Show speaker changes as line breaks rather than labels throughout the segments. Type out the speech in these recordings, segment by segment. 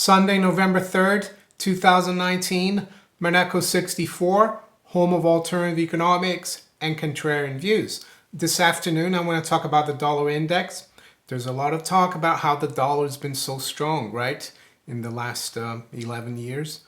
Sunday, November 3rd, 2019, Maneco 64, home of alternative economics and contrarian views. This afternoon, I want to talk about the dollar index. There's a lot of talk about how the dollar has been so strong, right, in the last 11 years.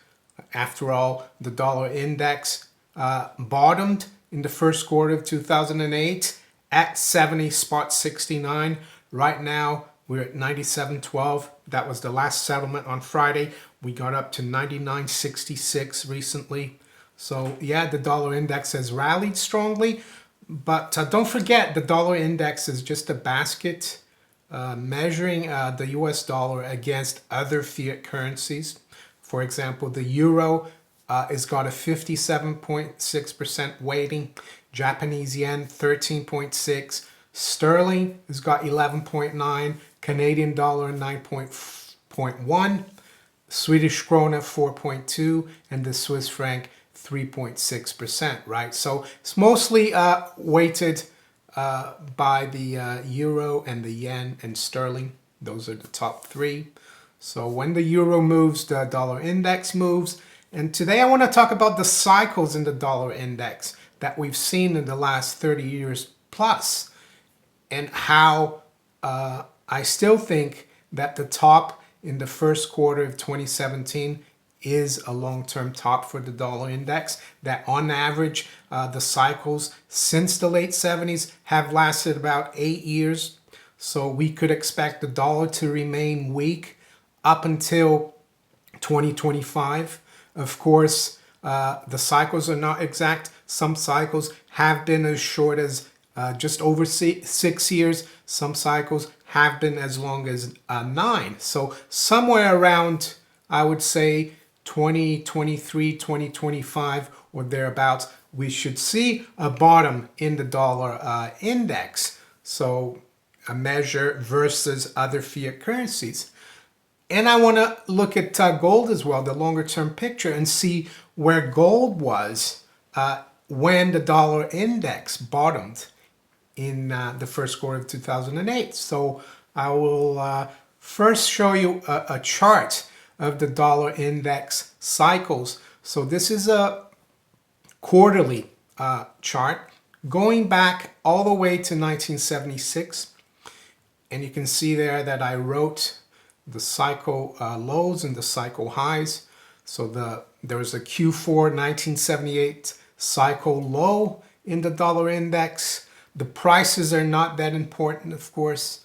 After all, the dollar index bottomed in the first quarter of 2008 at 70.69. Right now, we're at 97.12. That was the last settlement on Friday. We got up to 99.66 recently. So yeah, the dollar index has rallied strongly. But don't forget, the dollar index is just a basket measuring the US dollar against other fiat currencies. For example, the euro has got a 57.6% weighting, Japanese yen 13.6, sterling has got 11.9, Canadian dollar 9.1, Swedish krona 4.2, and the Swiss franc 3.6%, right? So it's mostly weighted by the euro and the yen and sterling. Those are the top three. So when the euro moves, the dollar index moves. And today I want to talk about the cycles in the dollar index that we've seen in the last 30 years plus, and how I still think that the top in the first quarter of 2017 is a long-term top for the dollar index, that on average the cycles since the late 70s have lasted about 8 years. So we could expect the dollar to remain weak up until 2025. Of course, the cycles are not exact. Some cycles have been as short as just over 6 years. Some cycles have been as long as 9. So somewhere around, I would say, 2023, 2025 or thereabouts, we should see a bottom in the dollar index. So a measure versus other fiat currencies. And I want to look at gold as well, the longer term picture, and see where gold was when the dollar index bottomed in the first quarter of 2008. So I will first show you a chart of the dollar index cycles. So this is a quarterly chart going back all the way to 1976. And you can see there that I wrote the cycle lows and the cycle highs. So there was a Q4 1978 cycle low in the dollar index. The prices are not that important, of course,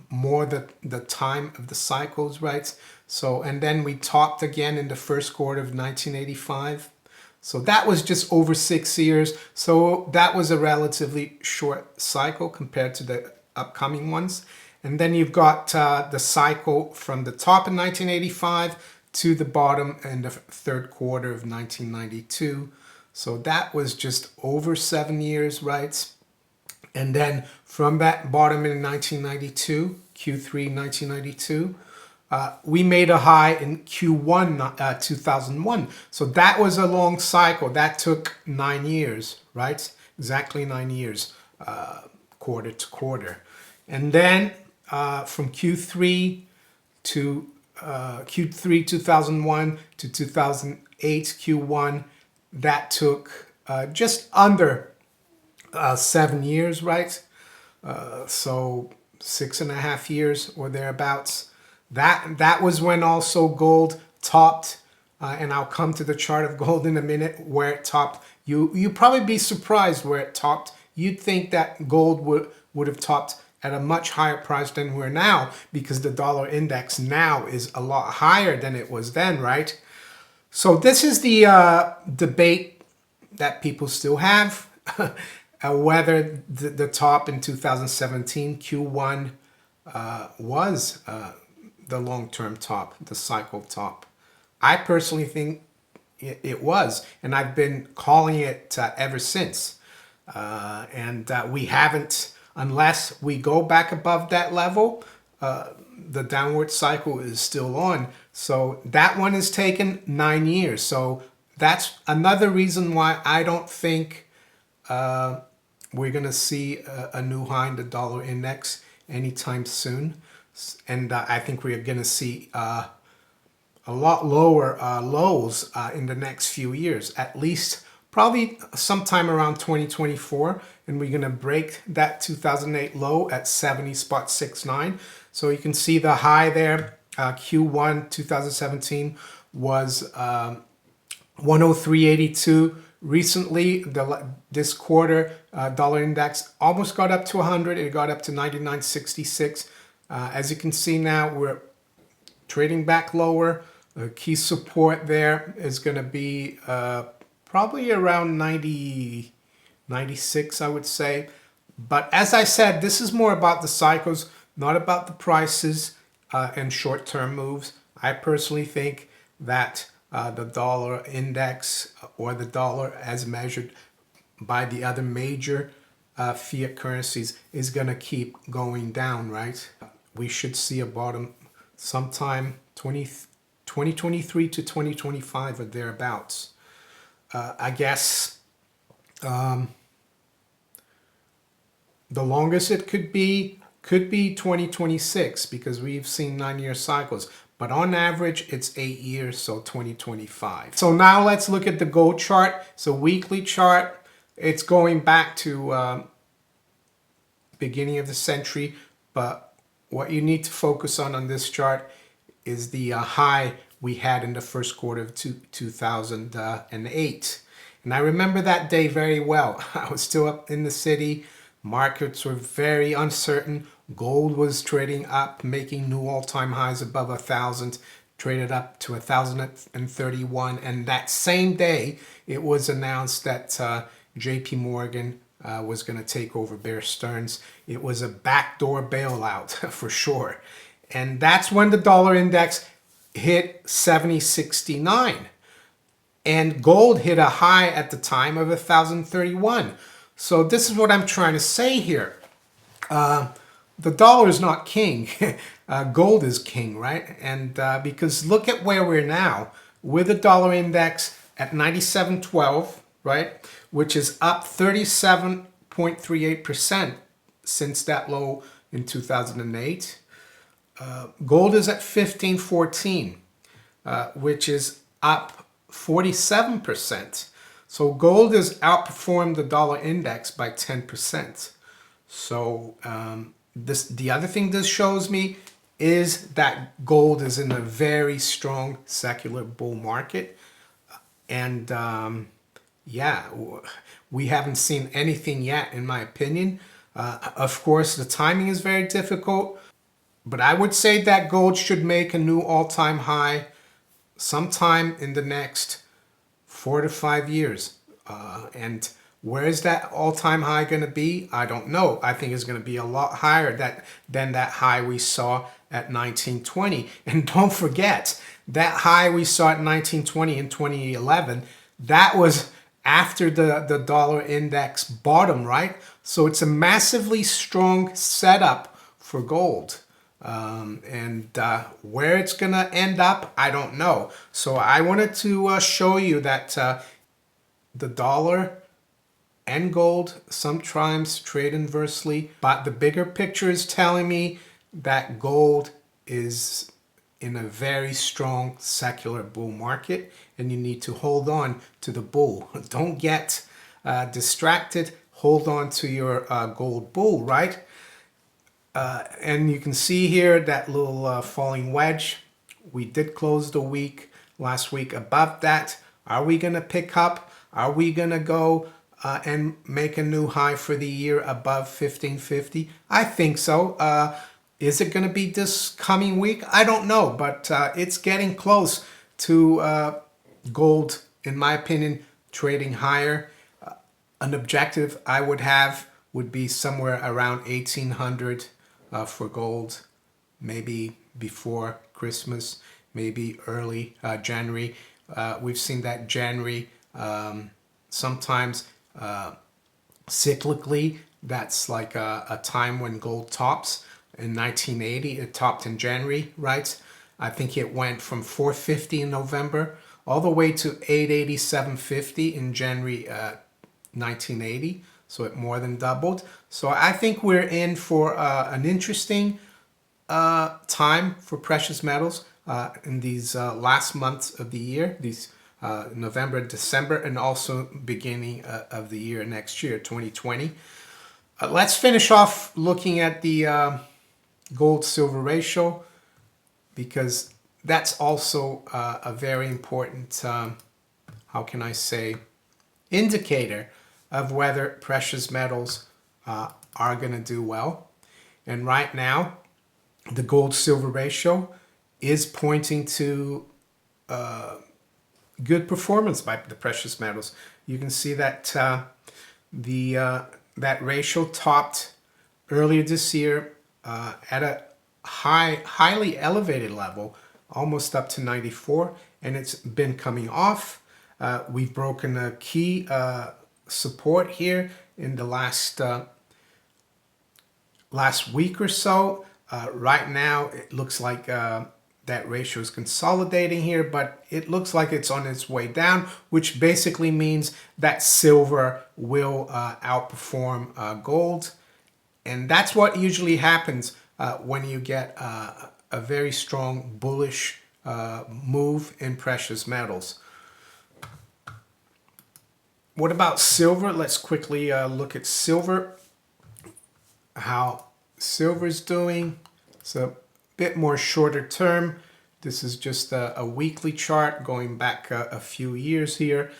more the time of the cycles, right? So, and then we topped again in the first quarter of 1985. So that was just over 6 years. So that was a relatively short cycle compared to the upcoming ones. And then you've got the cycle from the top in 1985 to the bottom in the third quarter of 1992. So that was just over 7 years, right? And then from that bottom in 1992, Q3 1992, we made a high in Q1 2001. So that was a long cycle. That took 9 years, right? Exactly 9 years, quarter to quarter. And then from Q3 to Q3 2001 to 2008 Q1, that took just under 7 years, right? So 6.5 years or thereabouts. That was when also gold topped, and I'll come to the chart of gold in a minute where it topped. You'd probably be surprised where it topped. You'd think that gold would have topped at a much higher price than we're now, because the dollar index now is a lot higher than it was then, right? So this is the debate that people still have, whether the top in 2017 Q1 was the long-term top, the cycle top. I personally think it was, and I've been calling it ever since. And we haven't, unless we go back above that level, the downward cycle is still on. So that one has taken 9 years. So that's another reason why I don't think we're going to see a new high in the dollar index anytime soon. And I think we're going to see a lot lower lows in the next few years, at least probably sometime around 2024, and we're going to break that 2008 low at 70.69. So you can see the high there, Q1 2017 was 103.82. Recently, this quarter, dollar index almost got up to 100. It got up to 99.66. As you can see now, we're trading back lower. The key support there is going to be probably around 90, 96, I would say. But as I said, this is more about the cycles, not about the prices and short-term moves. I personally think that the dollar index or the dollar as measured by the other major fiat currencies is going to keep going down, right? We should see a bottom sometime 2023 to 2025 or thereabouts. I guess the longest it could be 2026 because we've seen 9-year cycles. But on average, it's 8 years, so 2025. So now let's look at the gold chart. So weekly chart, it's going back to beginning of the century. But what you need to focus on this chart is the high we had in the first quarter of 2008. And I remember that day very well. I was still up in the city. Markets were very uncertain. Gold was trading up, making new all-time highs above 1,000, traded up to 1,031. And that same day, it was announced that JP Morgan was going to take over Bear Stearns. It was a backdoor bailout for sure. And that's when the dollar index hit 70.69. And gold hit a high at the time of 1,031. So this is what I'm trying to say here. The dollar is not king. Gold is king, right? And because look at where we're now with the dollar index at 97.12, right? Which is up 37.38% since that low in 2008. Gold is at 15.14, which is up 47%. So gold has outperformed the dollar index by 10%. So the other thing this shows me is that gold is in a very strong secular bull market. And yeah, we haven't seen anything yet, in my opinion. Of course, the timing is very difficult. But I would say that gold should make a new all-time high sometime in the next 4 to 5 years. And where is that all-time high going to be? I don't know. I think it's going to be a lot higher than that high we saw at 1920. And don't forget, that high we saw at 1920 in 2011, that was after the dollar index bottom, right? So it's a massively strong setup for gold. And where it's going to end up, I don't know. So I wanted to show you that the dollar and gold sometimes trade inversely, but the bigger picture is telling me that gold is in a very strong secular bull market, and you need to hold on to the bull. Don't get distracted. Hold on to your gold bull, right? And you can see here that little falling wedge. We did close the week last week above that. Are we going to pick up? Are we going to go and make a new high for the year above 1550? I think so. Is it going to be this coming week? I don't know, but it's getting close to gold, in my opinion, trading higher. An objective I would have would be somewhere around 1800 for gold, maybe before Christmas, maybe early January. We've seen that January sometimes cyclically, that's like a time when gold tops. In 1980, it topped in January, right? I think it went from 450 in November all the way to 887.50 in January 1980. So it more than doubled. So I think we're in for an interesting time for precious metals in these last months of the year, these November, December, and also beginning of the year next year, 2020. Let's finish off looking at the gold-silver ratio, because that's also a very important, how can I say, indicator of whether precious metals are going to do well. And right now, the gold-silver ratio is pointing to good performance by the precious metals. You can see that that ratio topped earlier this year at a highly elevated level, almost up to 94, and it's been coming off. We've broken a key support here in the last week or so. Right now, it looks like that ratio is consolidating here, but it looks like it's on its way down, which basically means that silver will outperform gold. And that's what usually happens when you get a very strong bullish move in precious metals. What about silver? Let's quickly look at silver, how silver's doing. It's a bit more shorter term. This is just a weekly chart going back a few years here.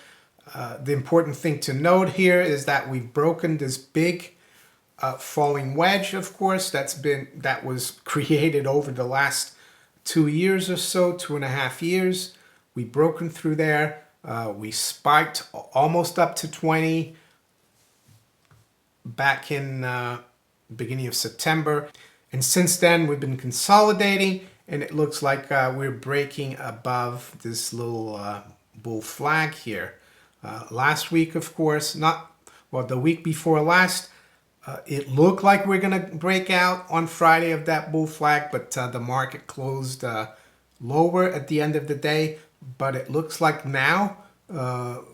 The important thing to note here is that we've broken this big falling wedge, of course, that was created over the last 2 years or so, 2.5 years. We've broken through there. We spiked almost up to 20 back in beginning of September. And since then, we've been consolidating, and it looks like we're breaking above this little bull flag here. Last week, of course, the week before last, it looked like we're going to break out on Friday of that bull flag, but the market closed lower at the end of the day. But it looks like now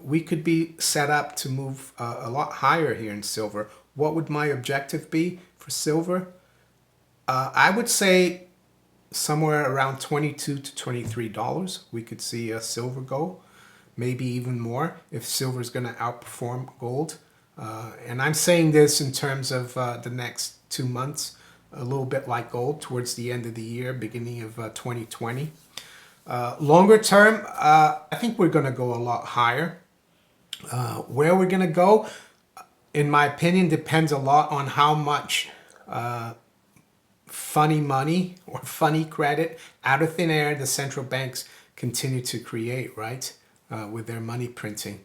we could be set up to move a lot higher here in silver. What would my objective be for silver? I would say somewhere around $22 to $23. We could see a silver go, maybe even more if silver is going to outperform gold. And I'm saying this in terms of the next 2 months, a little bit like gold towards the end of the year, beginning of 2020. Longer term, I think we're going to go a lot higher. Where we're going to go, in my opinion, depends a lot on how much funny money or funny credit out of thin air the central banks continue to create, right, with their money printing.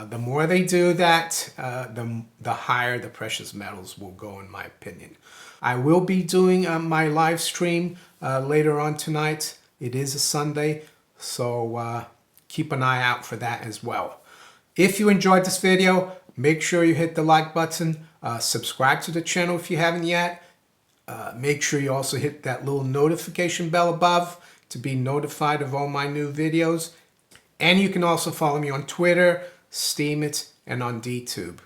The more they do that, the higher the precious metals will go, in my opinion. I will be doing my live stream later on tonight. It is a Sunday, so keep an eye out for that as well. If you enjoyed this video, make sure you hit the like button, subscribe to the channel if you haven't yet. Make sure you also hit that little notification bell above to be notified of all my new videos. And you can also follow me on Twitter, Steemit, and on DTube.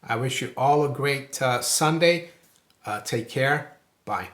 I wish you all a great Sunday. Take care. Bye.